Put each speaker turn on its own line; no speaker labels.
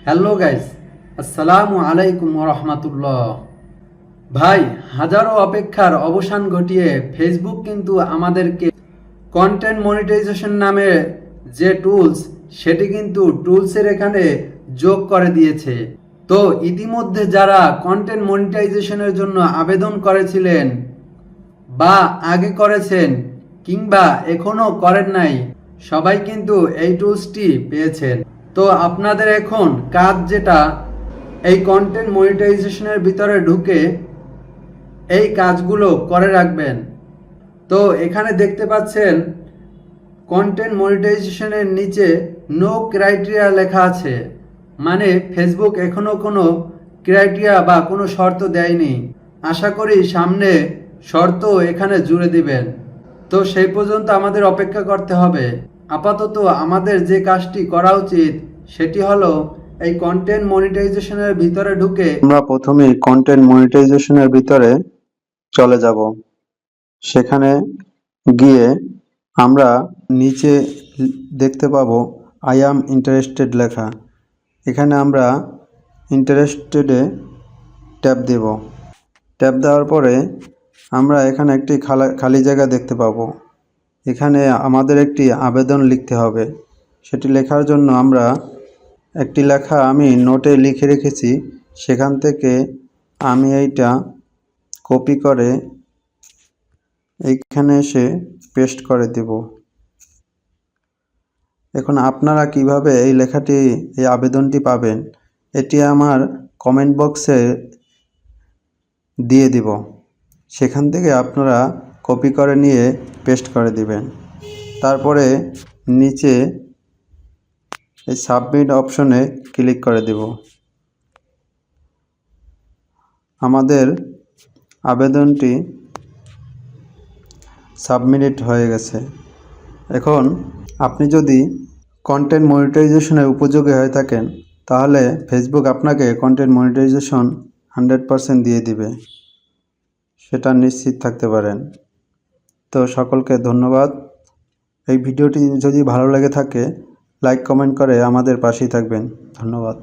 Hello guys, আসসালামু আলাইকুম রহমাতুল্লাহ। ভাই, হাজারো অপেক্ষার অবসান ঘটিয়ে ফেসবুক কিন্তু আমাদেরকে কন্টেন্ট মনিটাইজেশন নামে যে টুলস, সেটি কিন্তু টুলসের এখানে যোগ করে দিয়েছে। তো ইতিমধ্যে যারা কন্টেন্ট মনিটাইজেশনের জন্য আবেদন করেছিলেন বা আগে করেছেন কিংবা এখনো করেন নাই, সবাই কিন্তু এই টুলসটি পেয়েছেন। তো আপনাদের এখন কাজ যেটা, এই কন্টেন্ট মনিটাইজেশনের ভিতরে ঢুকে এই কাজগুলো করে রাখবেন। তো এখানে দেখতে পাচ্ছেন কন্টেন্ট মনিটাইজেশনের নিচে নো ক্রাইটেরিয়া লেখা আছে, মানে ফেসবুক এখনো কোনো ক্রাইটেরিয়া বা কোনো শর্ত দেয়নি। আশা করি সামনে শর্ত এখানে জুড়ে দিবেন। তো সেই পর্যন্ত আমাদের অপেক্ষা করতে হবে। আপাতত আমাদের যে কাজটি করা উচিত সেটি হলো এই কন্টেন্ট মনিটাইজেশনের ভিতরে ঢুকে
আমরা প্রথমেই কন্টেন্ট মনিটাইজেশনের ভিতরে চলে যাব। সেখানে গিয়ে আমরা নিচে দেখতে পাবো আই অ্যাম ইন্টারেস্টেড লেখা। এখানে আমরা ইন্টারেস্টেডে ট্যাপ দেব। ট্যাপ দেওয়ার পরে আমরা এখানে একটি খালি জায়গা দেখতে পাবো। এখানে আমাদের একটি আবেদন লিখতে হবে। সেটি লেখার জন্য আমরা একটি লেখা আমি নোটে লিখে রেখেছি, সেখান থেকে আমি এইটা কপি করে এইখানে এসে পেস্ট করে দেব। এখন আপনারা কিভাবে এই লেখাটি, এই আবেদনটি পাবেন, এটি আমার কমেন্ট বক্সে দিয়ে দিব। সেখান থেকে আপনারা কপি করে নিয়ে পেস্ট করে দিবেন। তারপরে নিচে এই সাবমিট অপশনে ক্লিক করে দেব। আমাদের আবেদনটি সাবমিট হয়ে গেছে। এখন আপনি যদি কন্টেন্ট মনিটাইজেশনের উপযোগী হয়ে থাকেন, তাহলে ফেসবুক আপনাকে কন্টেন্ট মনিটাইজেশন 100% দিয়ে দিবে, সেটা নিশ্চিত থাকতে পারেন। তো সকলকে ধন্যবাদ। এই ভিডিওটি যদি ভালো লেগে থাকে, লাইক কমেন্ট করে আমাদের পাশেই থাকবেন। ধন্যবাদ।